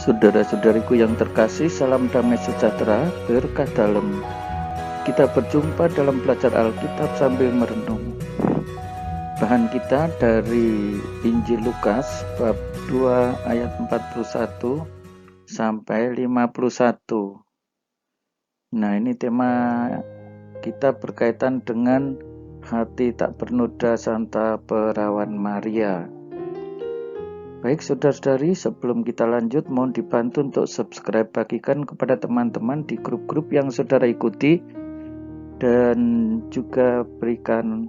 Saudara-saudariku yang terkasih, salam damai sejahtera, berkah dalam. Kita berjumpa dalam belajar Alkitab sambil merenung. Bahan kita dari Injil Lukas bab 2 ayat 41 sampai 51. Nah, ini tema kita berkaitan dengan hati tak bernoda Santa Perawan Maria. Baik saudara-saudari, sebelum kita lanjut, mohon dibantu untuk subscribe, bagikan kepada teman-teman di grup-grup yang saudara ikuti, dan juga berikan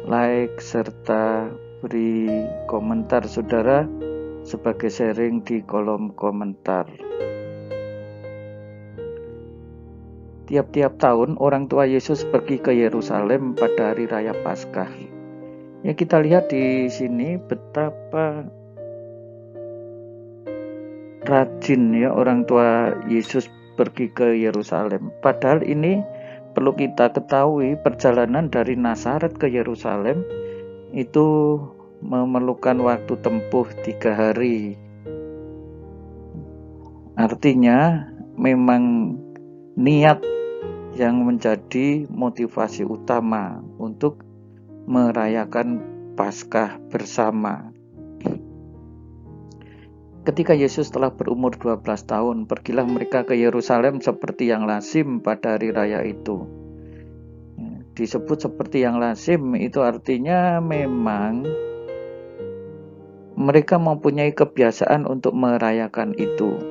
like serta beri komentar saudara sebagai sharing di kolom komentar. Tiap-tiap tahun orang tua Yesus pergi ke Yerusalem pada hari raya Paskah. Ya, kita lihat di sini betapa rajin ya orang tua Yesus pergi ke Yerusalem. Padahal ini perlu kita ketahui, perjalanan dari Nazaret ke Yerusalem itu memerlukan waktu tempuh 3 hari. Artinya memang niat yang menjadi motivasi utama untuk merayakan Paskah bersama. Ketika Yesus telah berumur 12 tahun, pergilah mereka ke Yerusalem seperti yang lazim pada hari raya itu. Disebut seperti yang lazim, itu artinya memang mereka mempunyai kebiasaan untuk merayakan itu.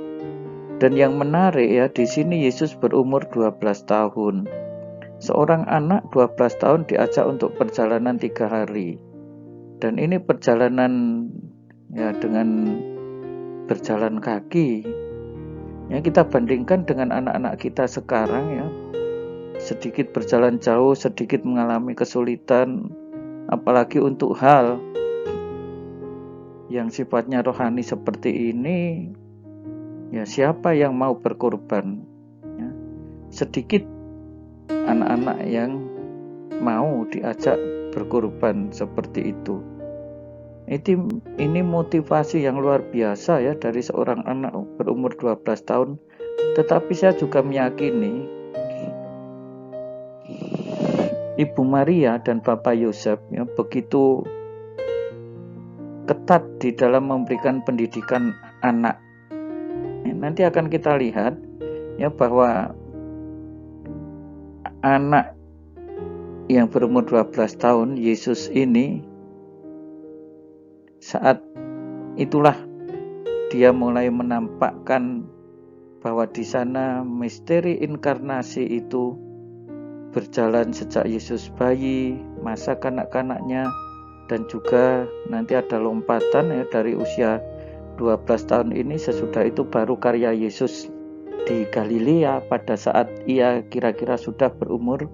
Dan yang menarik ya, di sini Yesus berumur 12 tahun. Seorang anak 12 tahun diajak untuk perjalanan 3 hari. Dan ini perjalanan ya dengan berjalan kaki. Ya, kita bandingkan dengan anak-anak kita sekarang ya, sedikit berjalan jauh, sedikit mengalami kesulitan, apalagi untuk hal yang sifatnya rohani seperti ini, ya siapa yang mau berkorban? Ya, sedikit anak-anak yang mau diajak berkorban seperti itu. Ini motivasi yang luar biasa ya dari seorang anak berumur 12 tahun. Tetapi saya juga meyakini Ibu Maria dan Bapak Yosef ya begitu ketat di dalam memberikan pendidikan anak. Nanti akan kita lihat ya bahwa anak yang berumur 12 tahun Yesus ini, saat itulah dia mulai menampakkan bahwa di sana misteri inkarnasi itu berjalan sejak Yesus bayi, masa kanak-kanaknya, dan juga nanti ada lompatan ya dari usia 12 tahun ini. Sesudah itu baru karya Yesus di Galilea pada saat ia kira-kira sudah berumur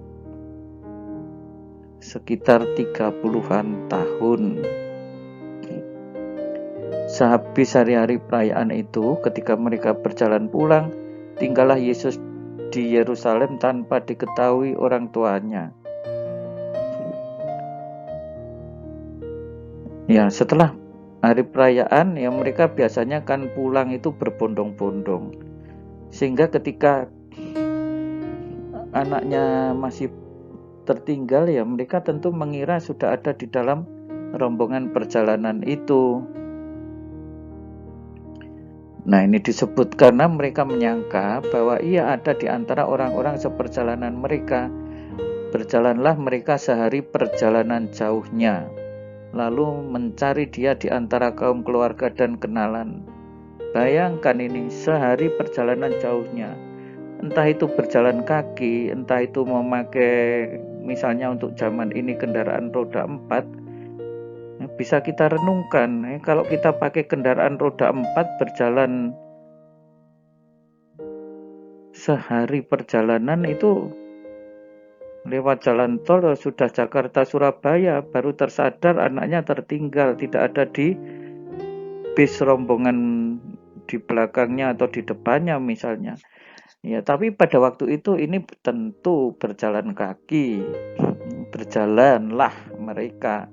sekitar 30-an tahun. Sehabis hari-hari perayaan itu, ketika mereka berjalan pulang, tinggallah Yesus di Yerusalem tanpa diketahui orang tuanya. Ya, setelah hari perayaan, ya mereka biasanya kan pulang itu berbondong-bondong. Sehingga ketika anaknya masih tertinggal, ya mereka tentu mengira sudah ada di dalam rombongan perjalanan itu. Nah, ini disebut karena mereka menyangka bahwa ia ada di antara orang-orang seperjalanan mereka. Berjalanlah mereka sehari perjalanan jauhnya, lalu mencari dia di antara kaum keluarga dan kenalan. Bayangkan ini, sehari perjalanan jauhnya. Entah itu berjalan kaki, entah itu memakai misalnya untuk zaman ini kendaraan roda 4. Bisa kita renungkan, kalau kita pakai kendaraan roda 4 berjalan sehari perjalanan itu lewat jalan tol sudah Jakarta Surabaya, baru tersadar anaknya tertinggal, tidak ada di bis rombongan di belakangnya atau di depannya misalnya. Ya, tapi pada waktu itu ini tentu berjalan kaki. Berjalanlah mereka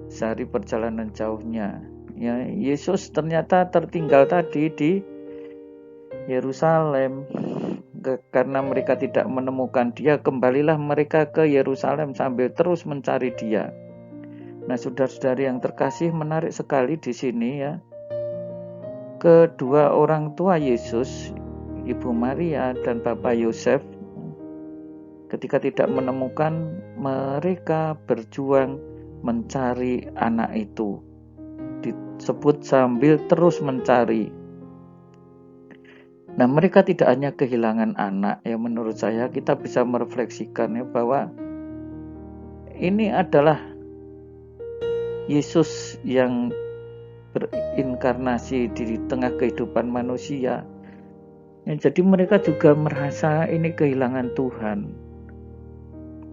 sehari perjalanan jauhnya. Ya, Yesus ternyata tertinggal tadi di Yerusalem. Karena mereka tidak menemukan dia, kembalilah mereka ke Yerusalem sambil terus mencari dia. Nah, saudara-saudari yang terkasih, menarik sekali di sini ya. Kedua orang tua Yesus, Ibu Maria dan Bapak Yosef, ketika tidak menemukan, mereka berjuang mencari anak itu. Disebut sambil terus mencari. Nah, mereka tidak hanya kehilangan anak, ya menurut saya kita bisa merefleksikan ya bahwa ini adalah Yesus yang berinkarnasi di tengah kehidupan manusia. Ya, jadi mereka juga merasa ini kehilangan Tuhan.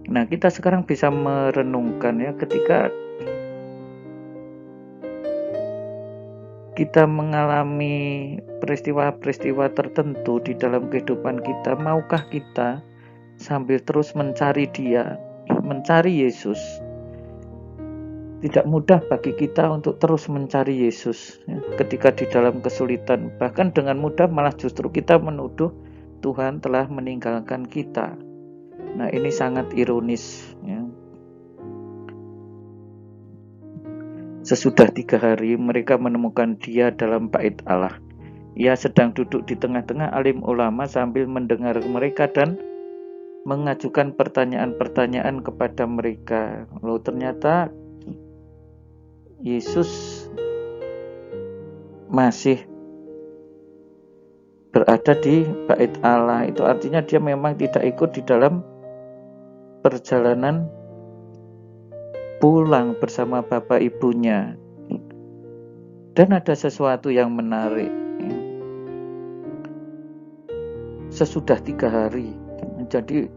Nah, kita sekarang bisa merenungkan ya, ketika kita mengalami peristiwa-peristiwa tertentu di dalam kehidupan kita, maukah kita sambil terus mencari dia, mencari Yesus? Tidak mudah bagi kita untuk terus mencari Yesus ya, ketika di dalam kesulitan. Bahkan dengan mudah malah justru kita menuduh Tuhan telah meninggalkan kita. Nah, ini sangat ironis ya. Sesudah 3 hari mereka menemukan dia dalam bait Allah. Ia sedang duduk di tengah-tengah alim ulama sambil mendengar mereka dan mengajukan pertanyaan-pertanyaan kepada mereka. Lalu ternyata Yesus masih berada di bait Allah. Itu artinya dia memang tidak ikut di dalam perjalanan pulang bersama bapak ibunya. Dan ada sesuatu yang menarik. Sesudah 3 hari, jadi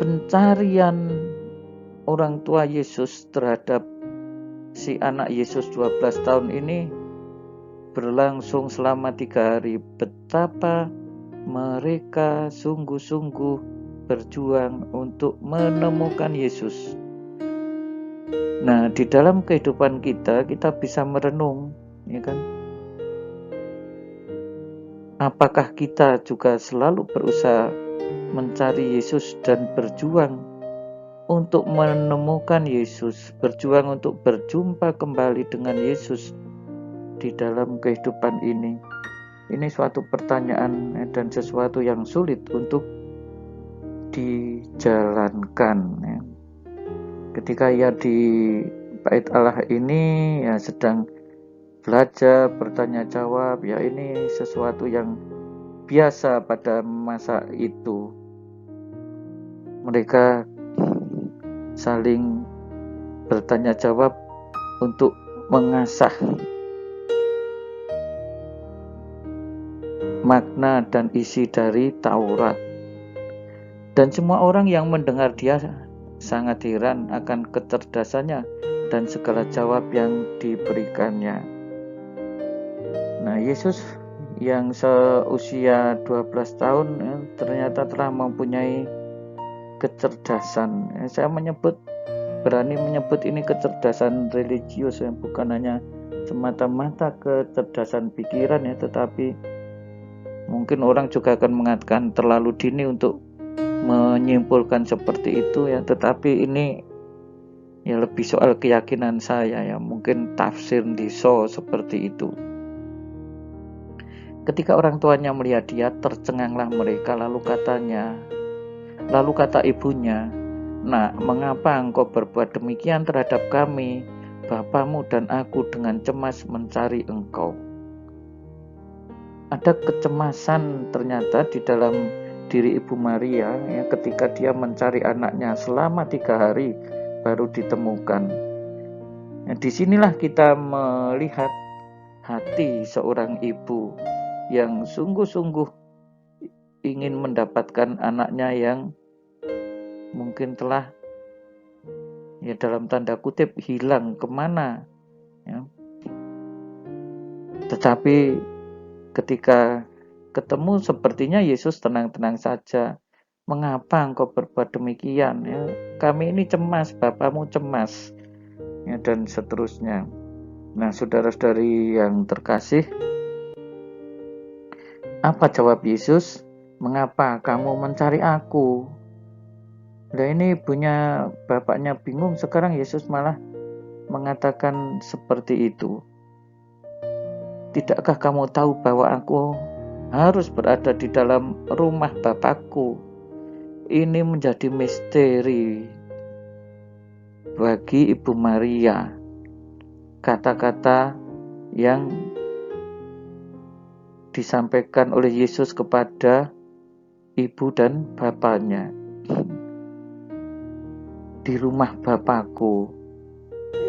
pencarian orang tua Yesus terhadap si anak Yesus 12 tahun ini berlangsung selama 3 hari. Betapa mereka sungguh-sungguh berjuang untuk menemukan Yesus. Nah, di dalam kehidupan kita bisa merenung, ya kan? Apakah kita juga selalu berusaha mencari Yesus dan berjuang untuk menemukan Yesus, berjuang untuk berjumpa kembali dengan Yesus di dalam kehidupan ini? Ini suatu pertanyaan dan sesuatu yang sulit untuk dijalankan ya. Ketika ia di bait Allah ini ya sedang belajar, bertanya jawab, ya ini sesuatu yang biasa pada masa itu. Mereka saling bertanya jawab untuk mengasah makna dan isi dari Taurat. Dan semua orang yang mendengar dia sangat heran akan kecerdasannya dan segala jawab yang diberikannya. Nah, Yesus yang seusia 12 tahun ternyata telah mempunyai kecerdasan. Saya berani menyebut ini kecerdasan religius ya, bukan hanya semata-mata kecerdasan pikiran ya, tetapi mungkin orang juga akan mengatakan terlalu dini untuk menyimpulkan seperti itu ya, tetapi ini ya lebih soal keyakinan saya ya, mungkin tafsir Diso seperti itu. Ketika orang tuanya melihat dia, tercenganglah mereka, lalu kata ibunya, "Nak, mengapa engkau berbuat demikian terhadap kami? Bapamu dan aku dengan cemas mencari engkau." Ada kecemasan ternyata di dalam diri Ibu Maria ya, ketika dia mencari anaknya selama 3 hari baru ditemukan. Nah, disinilah kita melihat hati seorang ibu yang sungguh-sungguh ingin mendapatkan anaknya yang mungkin telah ya dalam tanda kutip hilang kemana ya. Tetapi ketika ketemu sepertinya Yesus tenang-tenang saja. "Mengapa engkau berbuat demikian ya? Kami ini cemas, Bapamu cemas." Ya, dan seterusnya. Nah, saudara-saudari yang terkasih, Apa jawab Yesus? Mengapa kamu mencari aku? Nah, ini ibunya bapaknya bingung. Sekarang Yesus malah mengatakan seperti itu. Tidakkah kamu tahu bahwa aku harus berada di dalam rumah Bapakku? Ini menjadi misteri bagi Ibu Maria. Kata-kata yang disampaikan oleh Yesus kepada ibu dan bapaknya. Di rumah Bapakku.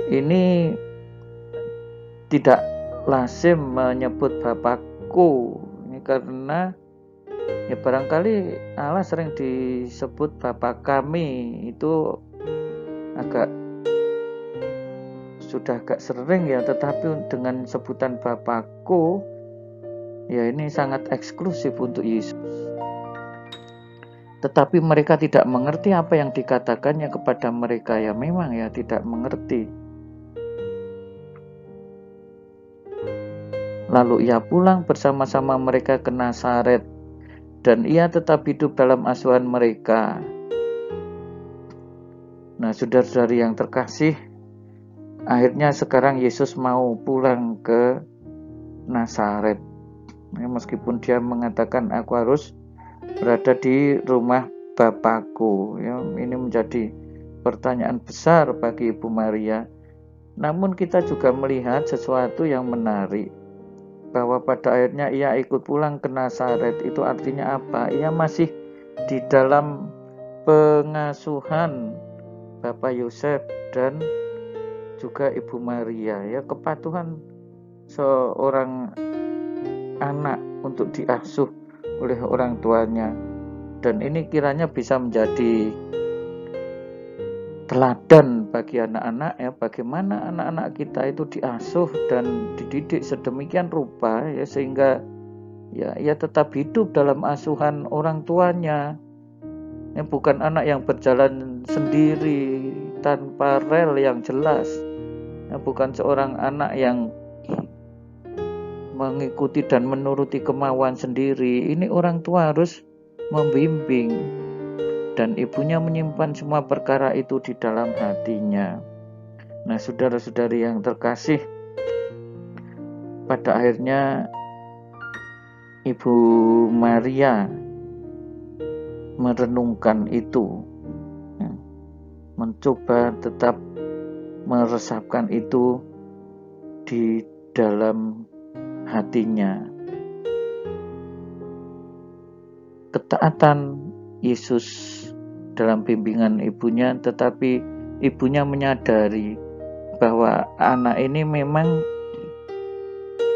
Ini tidak lazim menyebut Bapakku. Ini karena ya barangkali Allah sering disebut Bapa kami, itu sudah agak sering ya, tetapi dengan sebutan Bapakku ya ini sangat eksklusif untuk Yesus. Tetapi mereka tidak mengerti apa yang dikatakannya kepada mereka, ya memang ya tidak mengerti. Lalu ia pulang bersama-sama mereka ke Nazaret, dan ia tetap hidup dalam asuhan mereka. Nah, saudara-saudari yang terkasih, akhirnya sekarang Yesus mau pulang ke Nazaret. Ya, meskipun dia mengatakan aku harus berada di rumah Bapakku. Ya, ini menjadi pertanyaan besar bagi Ibu Maria. Namun kita juga melihat sesuatu yang menarik, bahwa pada akhirnya ia ikut pulang ke Nazaret. Itu artinya apa? Ia masih di dalam pengasuhan Bapak Yosef dan juga Ibu Maria. Ya, kepatuhan seorang anak untuk diasuh oleh orang tuanya, dan ini kiranya bisa menjadi teladan bagi anak-anak ya, bagaimana anak-anak kita itu diasuh dan dididik sedemikian rupa ya, sehingga ya ia tetap hidup dalam asuhan orang tuanya. Ya, bukan anak yang berjalan sendiri tanpa rel yang jelas. Ya, bukan seorang anak yang mengikuti dan menuruti kemauan sendiri. Ini orang tua harus membimbing, dan ibunya menyimpan semua perkara itu di dalam hatinya. Nah, saudara-saudari yang terkasih, pada akhirnya Ibu Maria merenungkan itu, mencoba tetap meresapkan itu di dalam hatinya. Ketaatan Yesus dalam bimbingan ibunya, tetapi ibunya menyadari bahwa anak ini memang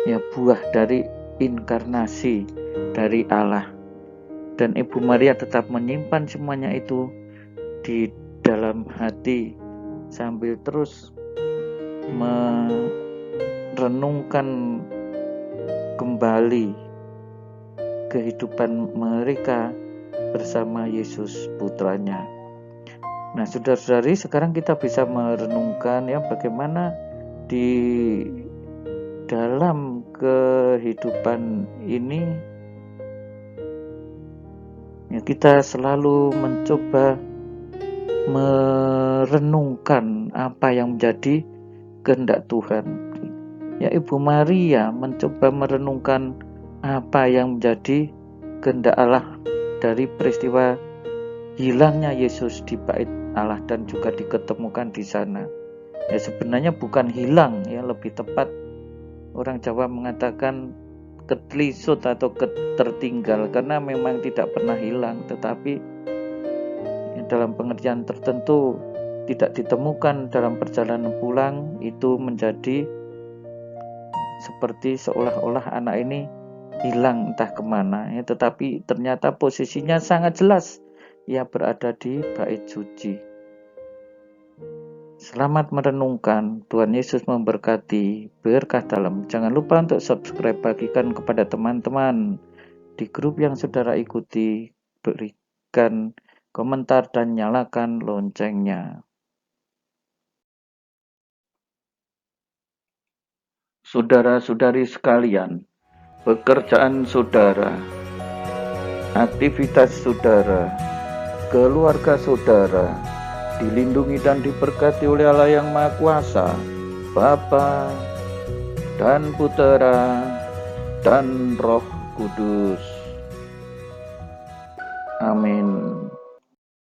ya buah dari inkarnasi dari Allah, dan Ibu Maria tetap menyimpan semuanya itu di dalam hati sambil terus merenungkan kembali kehidupan mereka bersama Yesus putranya. Nah, saudara-saudari, sekarang kita bisa merenungkan ya bagaimana di dalam kehidupan ini ya, kita selalu mencoba merenungkan apa yang menjadi kehendak Tuhan. Ya, Ibu Maria mencoba merenungkan apa yang menjadi kehendak Allah dari peristiwa hilangnya Yesus di bait Allah dan juga diketemukan di sana. Ya, sebenarnya bukan hilang ya, lebih tepat orang Jawa mengatakan ketelisut atau tertinggal, karena memang tidak pernah hilang, tetapi dalam pengertian tertentu tidak ditemukan dalam perjalanan pulang. Itu menjadi seperti seolah-olah anak ini hilang entah kemana ya, tetapi ternyata posisinya sangat jelas, ia berada di bait suci. Selamat merenungkan. Tuhan Yesus memberkati. Berkah dalam. Jangan lupa untuk subscribe, bagikan kepada teman-teman di grup yang saudara ikuti, berikan komentar dan nyalakan loncengnya. Saudara-saudari sekalian, pekerjaan saudara, aktivitas saudara, keluarga saudara, dilindungi dan diberkati oleh Allah yang Maha Kuasa, Bapa dan Putera dan Roh Kudus. Amin.